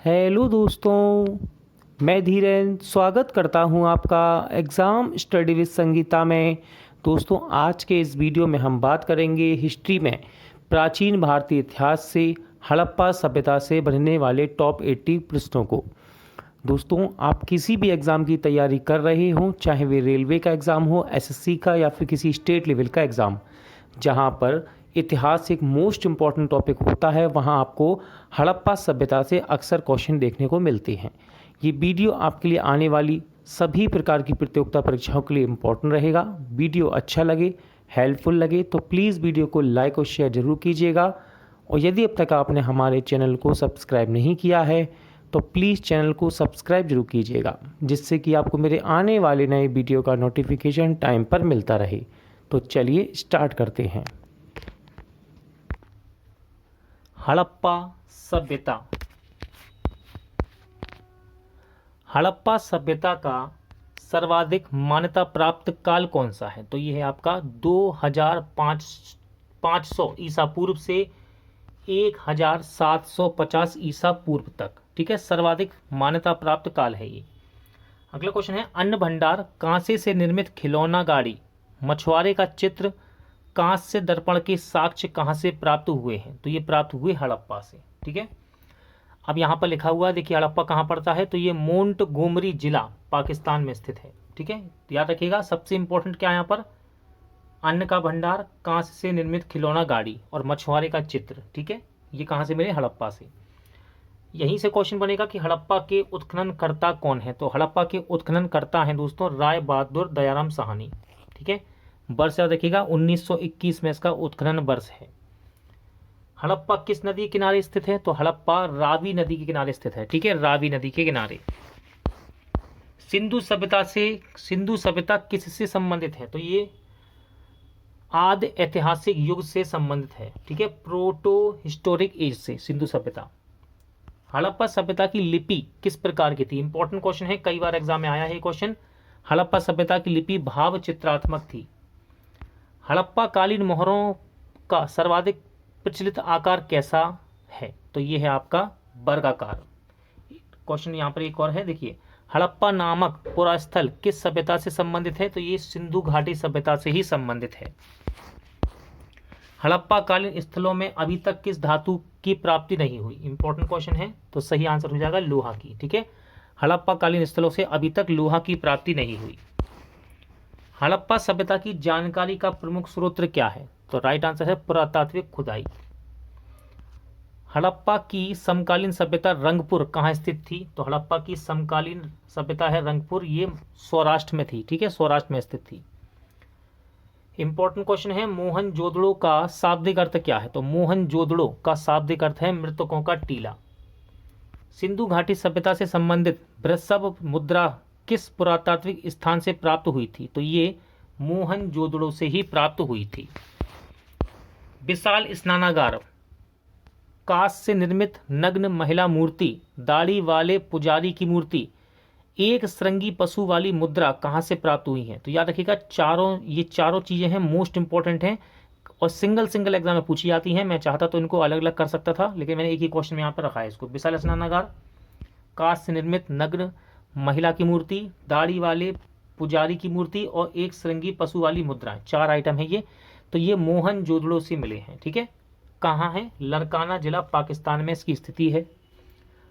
Hello दोस्तों, मैं धीरेन स्वागत करता हूं आपका एग्ज़ाम स्टडी विद संगीता में। दोस्तों, आज के इस वीडियो में हम बात करेंगे हिस्ट्री में प्राचीन भारतीय इतिहास से हड़प्पा सभ्यता से बनने वाले टॉप 80 प्रश्नों को। दोस्तों, आप किसी भी एग्ज़ाम की तैयारी कर रहे हों, चाहे वे रेलवे का एग्ज़ाम हो, एसएससी का या फिर किसी स्टेट लेवल का एग्ज़ाम, जहां पर इतिहास एक मोस्ट इम्पॉर्टेंट टॉपिक होता है, वहां आपको हड़प्पा सभ्यता से अक्सर क्वेश्चन देखने को मिलते हैं। ये वीडियो आपके लिए आने वाली सभी प्रकार की प्रतियोगिता परीक्षाओं के लिए इम्पॉर्टेंट रहेगा। वीडियो अच्छा लगे, हेल्पफुल लगे तो प्लीज़ वीडियो को लाइक और शेयर ज़रूर कीजिएगा। और यदि अब तक आपने हमारे चैनल को सब्सक्राइब नहीं किया है तो प्लीज़ चैनल को सब्सक्राइब जरूर कीजिएगा, जिससे कि आपको मेरे आने वाले नए वीडियो का नोटिफिकेशन टाइम पर मिलता रहे। तो चलिए स्टार्ट करते हैं। हड़प्पा सभ्यता। हड़प्पा सभ्यता का सर्वाधिक मान्यता प्राप्त काल कौन सा है? तो ये है आपका 2500 ईसा पूर्व से 1750 ईसा पूर्व तक। ठीक है, सर्वाधिक मान्यता प्राप्त काल है ये। अगला क्वेश्चन है, अन्न भंडार कांसे से निर्मित खिलौना गाड़ी मछुआरे का चित्र कांस्य दर्पण के साक्ष्य कहाँ से प्राप्त हुए हैं? तो ये प्राप्त हुए हड़प्पा से। ठीक है, अब यहाँ पर लिखा हुआ है, देखिए हड़प्पा कहाँ पड़ता है, तो ये मोंटगोमरी जिला पाकिस्तान में स्थित है। ठीक है, याद रखिएगा, सबसे इंपॉर्टेंट क्या है यहाँ पर, अन्न का भंडार, कांस्य से निर्मित खिलौना गाड़ी और मछुआरे का चित्र। ठीक है, ये कहाँ से मिले? हड़प्पा से। यहीं से क्वेश्चन बनेगा कि हड़प्पा के उत्खननकर्ता कौन है? तो हड़प्पा के उत्खननकर्ता हैं दोस्तों राय बहादुर दयाराम साहनी। ठीक है, वर्ष याद रखिएगा 1921 में इसका उत्खनन वर्ष है। हड़प्पा किस नदी के किनारे स्थित है? तो हड़प्पा रावी नदी के किनारे स्थित है। ठीक है, रावी नदी के किनारे। सिंधु सभ्यता किससे संबंधित है? तो ये आदि ऐतिहासिक युग से संबंधित है। ठीक है, प्रोटो हिस्टोरिक एज से सिंधु सभ्यता। हड़प्पा सभ्यता की लिपि किस प्रकार की थी? इंपॉर्टेंट क्वेश्चन है, कई बार एग्जाम में आया है क्वेश्चन। हड़प्पा सभ्यता की लिपि भाव चित्रात्मक थी। हड़प्पा कालीन मोहरों का सर्वाधिक प्रचलित आकार कैसा है? तो ये है आपका वर्गाकार। क्वेश्चन यहाँ पर एक और है, देखिए हड़प्पा नामक पुरास्थल किस सभ्यता से संबंधित है? तो ये सिंधु घाटी सभ्यता से ही संबंधित है। हड़प्पा कालीन स्थलों में अभी तक किस धातु की प्राप्ति नहीं हुई? इंपॉर्टेंट क्वेश्चन है, तो सही आंसर हो जाएगा लोहा की। ठीक है, हड़प्पा कालीन स्थलों से अभी तक लोहा की प्राप्ति नहीं हुई। हड़प्पा सभ्यता की जानकारी का प्रमुख स्रोत क्या है? तो राइट आंसर है पुरातात्विक खुदाई। हड़प्पा की समकालीन सभ्यता रंगपुर कहाँ स्थित थी? तो हड़प्पा की समकालीन सभ्यता है रंगपुर, ये सौराष्ट्र में थी। ठीक है, सौराष्ट्र में स्थित थी। इंपॉर्टेंट क्वेश्चन है, मोहनजोदड़ो का शाब्दिक अर्थ क्या है? तो मोहनजोदड़ो का शाब्दिक अर्थ है मृतकों का टीला। सिंधु घाटी सभ्यता से संबंधित वृषभ मुद्रा किस पुरातात्विक स्थान से प्राप्त हुई थी? तो ये मोहनजोदड़ो से ही प्राप्त हुई थी। विशाल स्नानागार कांस्य से निर्मित नग्न महिला मूर्ति, दाढ़ी वाले पुजारी की मूर्ति, एक श्रृंगी पशु वाली मुद्रा कहाँ से प्राप्त हुई है? तो याद रखिएगा, ये चारों चीजें हैं, मोस्ट इंपॉर्टेंट हैं और सिंगल एग्जाम में पूछी जाती हैं। मैं चाहता तो इनको अलग अलग कर सकता था, लेकिन मैंने एक ही क्वेश्चन में यहाँ पर रखा है इसको। विशाल स्नानागार, कांस्य से निर्मित नग्न महिला की मूर्ति, दाढ़ी वाले पुजारी की मूर्ति और एक श्रृंगी पशु वाली मुद्रा, 4 आइटम है ये। तो ये मोहनजोदड़ो से मिले हैं। ठीक है, कहाँ है? लरकाना जिला पाकिस्तान में इसकी स्थिति है।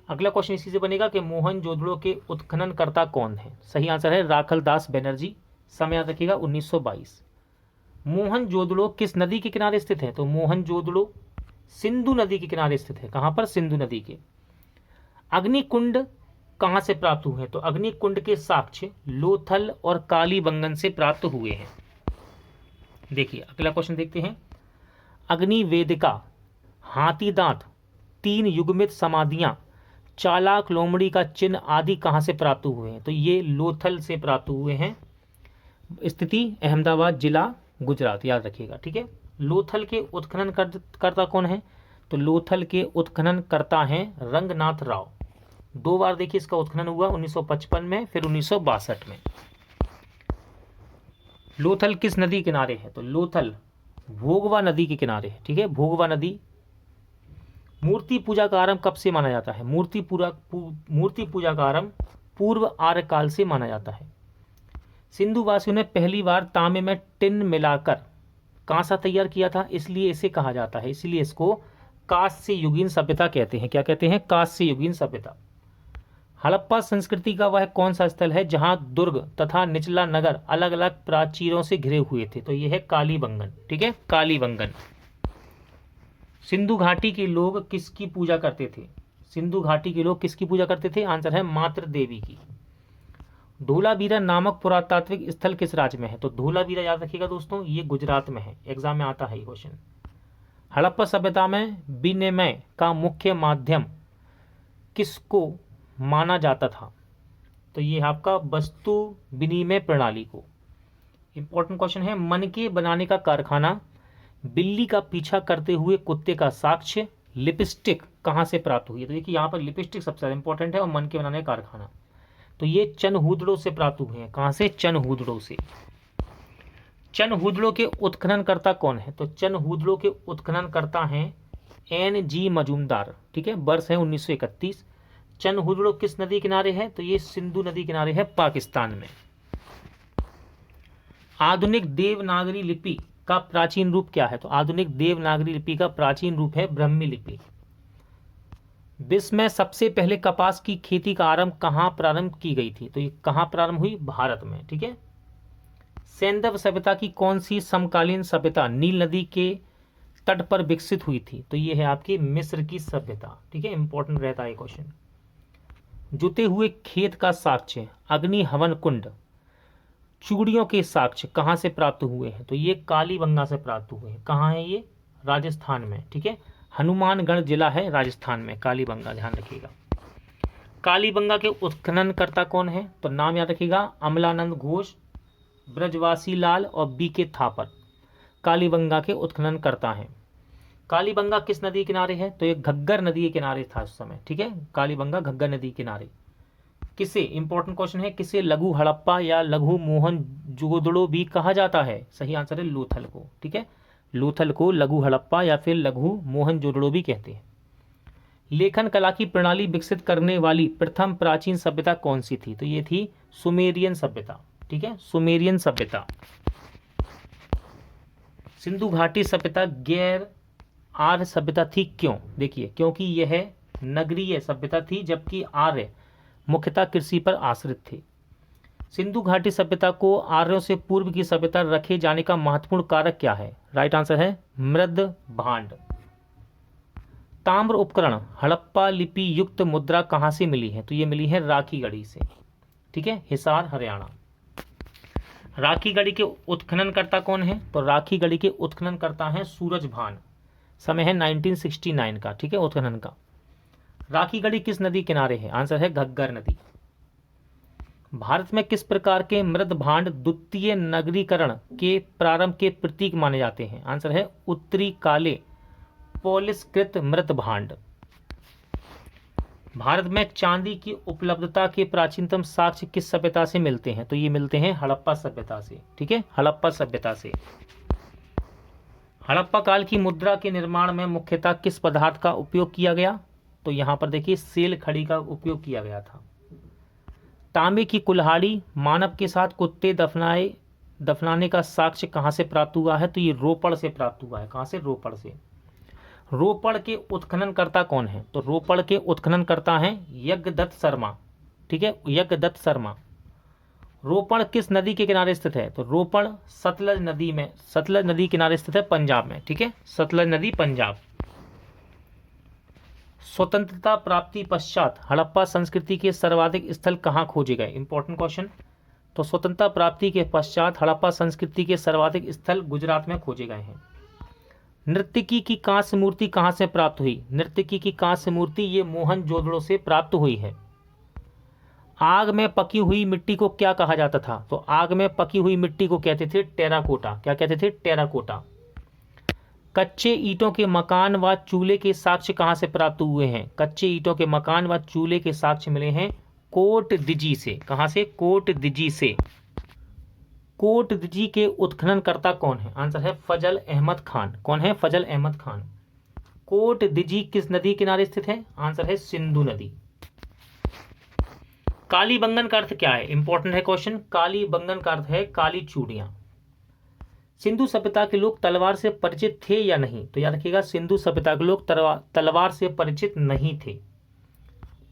अगला क्वेश्चन इसी से बनेगा कि मोहनजोदड़ो के उत्खननकर्ता कौन है? सही आंसर है राखल दास बनर्जी। समय याद रखिएगा 1922। मोहनजोदड़ो किस नदी के किनारे स्थित है? तो मोहनजोदड़ो सिंधु नदी के किनारे स्थित है। कहाँ पर? सिंधु नदी के। अग्निकुंड कहाँ से प्राप्त हुए हैं? तो अग्निकुंड के साक्ष्य लोथल और कालीबंगन से प्राप्त हुए हैं। देखिए अगला क्वेश्चन देखते हैं, अग्निवेदिका, हाथी दांत, 3 युग्मित समाधियां, चालाक लोमड़ी का चिन्ह आदि कहाँ से प्राप्त हुए हैं? तो ये लोथल से प्राप्त हुए हैं। स्थिति अहमदाबाद जिला गुजरात, याद रखिएगा। ठीक है, लोथल के उत्खनन करता कौन है? तो लोथल के उत्खनन करता हैं रंगनाथ राव। 2 बार देखिए इसका उत्खनन हुआ, 1955 में, फिर 1962 में। लोथल किस नदी किनारे है? तो लोथल भोगवा नदी के किनारे है। ठीक है, भोगवा नदी मूर्ति पूजा का आरंभ कब से माना जाता है? मूर्ति पूजा का आरंभ पूर्व आर्य काल से माना जाता है। सिंधु वासियों ने पहली बार तांबे में टिन मिलाकर कांसा तैयार किया था, इसलिए इसे कहा जाता है, इसलिए इसको कांस्य युगीन सभ्यता कहते हैं। क्या कहते हैं? कांस्य युगीन सभ्यता। हड़प्पा संस्कृति का वह कौन सा स्थल है जहां दुर्ग तथा निचला नगर अलग अलग प्राचीरों से घिरे हुए थे? तो यह है कालीबंगन। ठीक है, कालीबंगन। सिंधु घाटी के लोग किसकी पूजा करते थे? सिंधु घाटी के लोग किसकी पूजा करते थे? आंसर है मातृ देवी की। धोलावीरा नामक पुरातात्विक स्थल किस राज्य में है? तो धोलावीरा याद रखिएगा दोस्तों, ये गुजरात में है, एग्जाम में आता है ये क्वेश्चन। हड़प्पा सभ्यता में विनिमय का मुख्य माध्यम किसको माना जाता था? तो ये आपका वस्तु विनिमय प्रणाली को। इंपॉर्टेंट क्वेश्चन है, मन के बनाने का कारखाना, बिल्ली का पीछा करते हुए कुत्ते का साक्ष्य, लिपस्टिक कहाँ से प्राप्त हुई है? तो देखिए यहाँ पर लिपस्टिक सबसे ज़्यादा इंपॉर्टेंट है और मन के बनाने का कारखाना, तो ये चनहूदड़ों से प्राप्त हुए हैं। कहाँ से? चनहूदड़ों से। चनहूदड़ों के उत्खननकर्ता कौन है? तो चनहूदड़ों के उत्खननकर्ता हैं NG मजूमदार। ठीक है, वर्ष है 1931। चनहूदड़ो किस नदी किनारे है? तो ये सिंधु नदी किनारे है, पाकिस्तान में। आधुनिक देवनागरी लिपि का प्राचीन रूप क्या है? तो आधुनिक देवनागरी लिपि का प्राचीन रूप है ब्राह्मी लिपि। विश्व में सबसे पहले कपास की खेती का आरंभ कहाँ प्रारंभ की गई थी? तो ये कहाँ प्रारंभ हुई? भारत में। ठीक है। सैंधव सभ्यता की कौन सी समकालीन सभ्यता नील नदी के तट पर विकसित हुई थी? तो ये है आपकी मिस्र की सभ्यता। ठीक है, इंपॉर्टेंट रहता है क्वेश्चन। जुते हुए खेत का साक्ष्य, अग्नि हवन कुंड, चूड़ियों के साक्ष्य कहाँ से प्राप्त हुए हैं? तो ये कालीबंगा से प्राप्त हुए हैं। कहाँ है ये? राजस्थान में। ठीक है, हनुमानगढ़ जिला है राजस्थान में, कालीबंगा, ध्यान रखिएगा। कालीबंगा के उत्खननकर्ता कौन है? तो नाम याद रखिएगा, अमलानंद घोष, ब्रजवासी लाल और BK थापर कालीबंगा के उत्खननकर्ता हैं। कालीबंगा किस नदी किनारे है? तो ये घग्गर नदी के किनारे था उस समय। ठीक है, कालीबंगा घग्गर नदी किनारे। किसे, इंपॉर्टेंट क्वेश्चन है, किसे लघु हड़प्पा या लघु मोहनजोदड़ो भी कहा जाता है? सही आंसर है लोथल को। ठीक है, लोथल को लघु हड़प्पा या फिर लघु मोहनजोदड़ो भी कहते हैं। लेखन कला की प्रणाली विकसित करने वाली प्रथम प्राचीन सभ्यता कौन सी थी? तो ये थी सुमेरियन सभ्यता। ठीक है, सुमेरियन सभ्यता। सिंधु घाटी सभ्यता गैर आर्य सभ्यता थी, क्यों? देखिए, क्योंकि यह नगरीय सभ्यता थी जबकि आर्य मुख्यतः कृषि पर आश्रित थे। सिंधु घाटी सभ्यता को आर्यों से पूर्व की सभ्यता रखे जाने का महत्वपूर्ण कारक क्या है? राइट आंसर है मृद भांड। ताम्र उपकरण हड़प्पा लिपि युक्त मुद्रा कहाँ से मिली है? तो ये मिली है राखीगढ़ी से। ठीक है, हिसार हरियाणा। राखीगढ़ी के उत्खननकर्ता कौन है? तो राखीगढ़ी के उत्खननकर्ता हैं सूरजभान। समय है 1969 का। ठीक है, उत्खनन का। राखीगढ़ी किस नदी किनारे है? आंसर है घग्गर नदी। भारत में किस प्रकार के मृद भांड द्वितीय नगरीकरण के प्रारंभ के प्रतीक माने जाते हैं? आंसर है उत्तरी काले पॉलिशकृत मृद भांड। भारत में चांदी की उपलब्धता के प्राचीनतम साक्ष्य किस सभ्यता से मिलते हैं? तो ये मिलते हैं हड़प्पा सभ्यता से। ठीक है, हड़प्पा सभ्यता से। हड़प्पा काल की मुद्रा के निर्माण में मुख्यतः किस पदार्थ का उपयोग किया गया? तो यहाँ पर देखिए सेल खड़ी का उपयोग किया गया था। तांबे की कुल्हाड़ी मानव के साथ कुत्ते दफनाने का साक्ष्य कहाँ से प्राप्त हुआ है? तो ये रोपड़ से प्राप्त हुआ है। कहाँ से? रोपड़ से। रोपड़ के उत्खननकर्ता कौन है? तो रोपड़ के उत्खननकर्ता हैं यज्ञदत्त शर्मा। ठीक है, यज्ञदत्त शर्मा। रोपड़ किस नदी के किनारे स्थित है? तो रोपड़ सतलज नदी किनारे स्थित है, पंजाब में। ठीक है, सतलज नदी पंजाब। स्वतंत्रता प्राप्ति पश्चात हड़प्पा संस्कृति के सर्वाधिक स्थल कहाँ खोजे गए? Important question. तो स्वतंत्रता प्राप्ति के पश्चात हड़प्पा संस्कृति के सर्वाधिक स्थल गुजरात में खोजे गए हैं। नर्तकी की कांस्य मूर्ति कहाँ से प्राप्त हुई? नर्तकी की कांस्य मूर्ति ये मोहनजोदड़ो से प्राप्त हुई है। आग में पकी हुई मिट्टी को क्या कहा जाता था? तो आग में पकी हुई मिट्टी को कहते थे टेराकोटा। क्या कहते थे? टेराकोटा। कच्चे ईंटों के मकान व चूल्हे के साक्ष्य कहाँ से प्राप्त हुए हैं? कच्चे ईंटों के मकान व चूल्हे के साक्ष्य मिले हैं कोट दिजी से। कहाँ से? कोट दिजी से। कोट दिजी के उत्खननकर्ता कौन है? आंसर है फजल अहमद खान। कौन है? फजल अहमद खान। कोट दिजी किस नदी किनारे स्थित है? आंसर है सिंधु नदी। कालीबंगन का अर्थ क्या है? इंपॉर्टेंट है क्वेश्चन। कालीबंगन का अर्थ है काली चूड़ियां। सिंधु सभ्यता के लोग तलवार से परिचित थे या नहीं? तो याद रखिएगा, सिंधु सभ्यता के लोग तलवार से परिचित नहीं थे।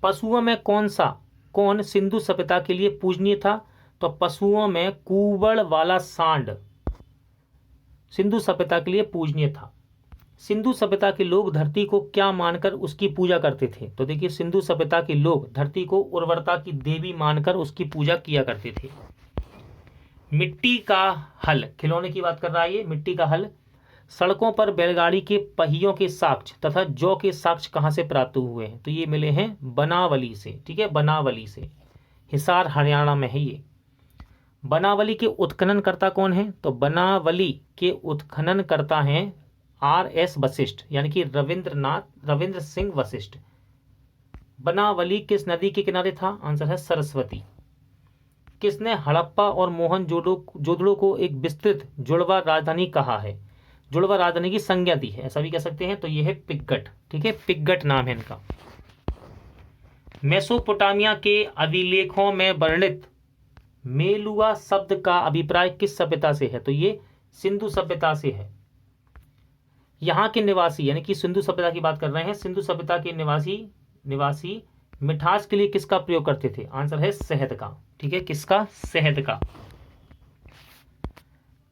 पशुओं में कौन सिंधु सभ्यता के लिए पूजनीय था? तो पशुओं में कुबड़ वाला सांड सिंधु सभ्यता के लिए पूजनीय था। सिंधु सभ्यता के लोग धरती को क्या मानकर उसकी पूजा करते थे? तो देखिए, सिंधु सभ्यता के लोग धरती को उर्वरता की देवी मानकर उसकी पूजा किया करते थे। मिट्टी का हल, खिलौने की बात कर रहा है ये। मिट्टी का हल, सड़कों पर बैलगाड़ी के पहियों के साक्ष्य तथा जौ के साक्ष्य कहाँ से प्राप्त हुए हैं? तो ये मिले हैं बनावली से। ठीक है, बनावली से, हिसार हरियाणा में है ये। बनावली के उत्खननकर्ता कौन है? तो बनावली के उत्खननकर्ता हैं RS वशिष्ठ, यानी कि रविंद्र सिंह वशिष्ठ। बनावली किस नदी के किनारे था? आंसर है सरस्वती। किसने हड़प्पा और मोहनजोदड़ो को एक विस्तृत जुड़वा राजधानी कहा है? जुड़वा राजधानी की संज्ञा दी है, ऐसा भी कह सकते हैं। तो यह है पिग्गट। ठीक है, पिग्गट नाम है इनका। मेसोपोटामिया के अभिलेखों में वर्णित मेलुआ शब्द का अभिप्राय किस सभ्यता से है? तो ये सिंधु सभ्यता से है। यहाँ के निवासी, यानी कि सिंधु सभ्यता की बात कर रहे हैं, सिंधु सभ्यता के निवासी मिठास के लिए किसका प्रयोग करते थे? आंसर है शहद का। ठीक है, किसका? शहद का।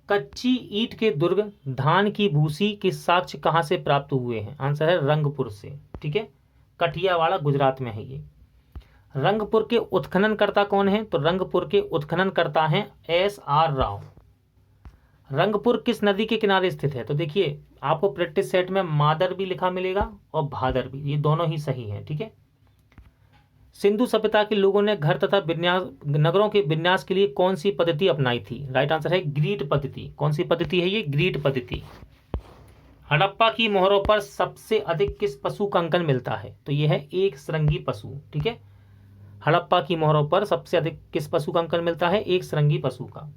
कच्ची ईंट के दुर्ग धान की भूसी के साक्ष्य कहाँ से प्राप्त हुए हैं? आंसर है रंगपुर से। ठीक है, कठियावाड़ा गुजरात में है ये। रंगपुर के उत्खननकर्ता कौन है? तो रंगपुर के उत्खननकर्ता हैं SR राव। रंगपुर किस नदी के किनारे स्थित है? तो देखिए, आपको प्रैक्टिस सेट में मादर भी लिखा मिलेगा और भादर भी, ये दोनों ही सही हैं। ठीक है, सिंधु सभ्यता के लोगों ने घर तथा नगरों के विन्यास के लिए कौन सी पद्धति अपनाई थी? राइट आंसर है ग्रीड पद्धति। कौन सी पद्धति है ये? ग्रीड पद्धति। हड़प्पा की मोहरों पर सबसे अधिक किस पशु का अंकन मिलता है? तो यह है एक श्रृंगी पशु। ठीक है, हड़प्पा की मोहरों पर सबसे अधिक किस पशु का अंकन मिलता है? एक श्रृंगी पशु का।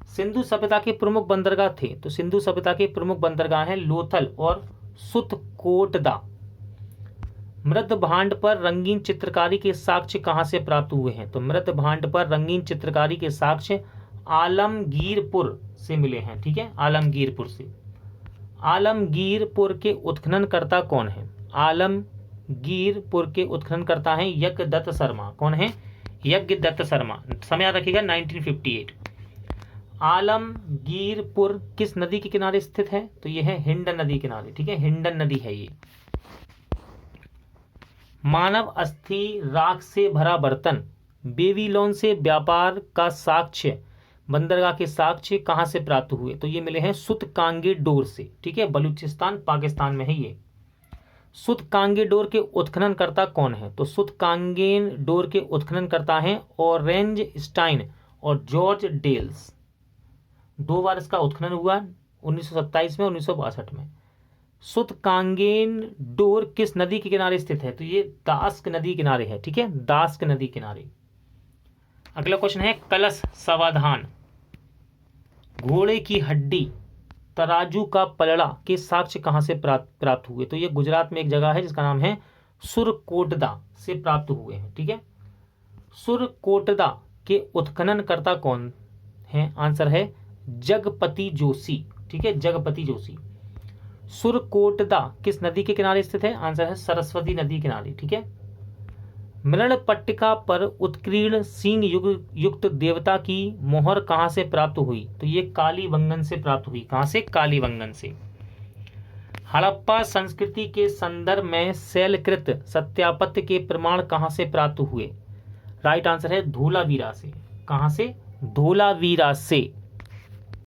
सिंधु सभ्यता के प्रमुख बंदरगाह थे? तो सिंधु सभ्यता के प्रमुख बंदरगाह हैं लोथल और सुतकोटदा। मृत भांड पर रंगीन चित्रकारी के साक्ष्य कहाँ से प्राप्त हुए हैं? तो मृत भांड पर रंगीन चित्रकारी के साक्ष्य आलमगीरपुर से मिले हैं। ठीक है, आलमगीरपुर से। आलमगीरपुर के उत्खननकर्ता कौन है? आलमगीरपुर के उत्खननकर्ता हैं यज्ञदत्त शर्मा। कौन है? यज्ञदत्त शर्मा। समय याद रखिएगा 1958। आलमगीरपुर किस नदी के किनारे स्थित है? तो यह है हिंडन नदी किनारे। ठीक है, हिंडन नदी है ये। मानव अस्थि राख से भरा बर्तन बेबीलोन से व्यापार का साक्ष्य, बंदरगाह के साक्ष्य कहाँ से प्राप्त हुए? तो ये मिले हैं सुतकांगेडोर से। ठीक है, बलूचिस्तान पाकिस्तान में है ये। सुतकांगेडोर के उत्खननकर्ता कौन है? तो सुतकांगेडोर के उत्खननकर्ता हैं ऑरेंज स्टाइन और जॉर्ज डेल्स। 2 बार इसका उत्खनन हुआ, 1927 में, 1962 में। सुतकांगेडोर किस नदी के किनारे स्थित है? तो ये दास्क नदी किनारे है। ठीक है, दास्क नदी किनारे। अगला क्वेश्चन है कलश समाधान, घोड़े की हड्डी, तराजू का पलड़ा के साक्ष्य कहाँ से प्राप्त हुए? तो ये गुजरात में एक जगह है जिसका नाम है सुरकोटदा से प्राप्त हुए हैं। ठीक है, सुरकोटदा के उत्खननकर्ता कौन है? आंसर है जगपति जोशी। ठीक है, जगपति जोशी। सुरकोटदा किस नदी के किनारे स्थित है? आंसर है सरस्वती नदी किनारे। ठीक है, मृण पट्टिका पर उत्कीर्ण सिंह युक्त देवता की मोहर कहाँ से प्राप्त हुई? तो ये कालीबंगन से प्राप्त हुई। कहाँ से? कालीबंगन से। हड़प्पा संस्कृति के संदर्भ में शैलकृत सत्यापत्य के प्रमाण कहाँ से प्राप्त हुए? राइट आंसर है धोलावीरा से। कहाँ से? धोलावीरा से।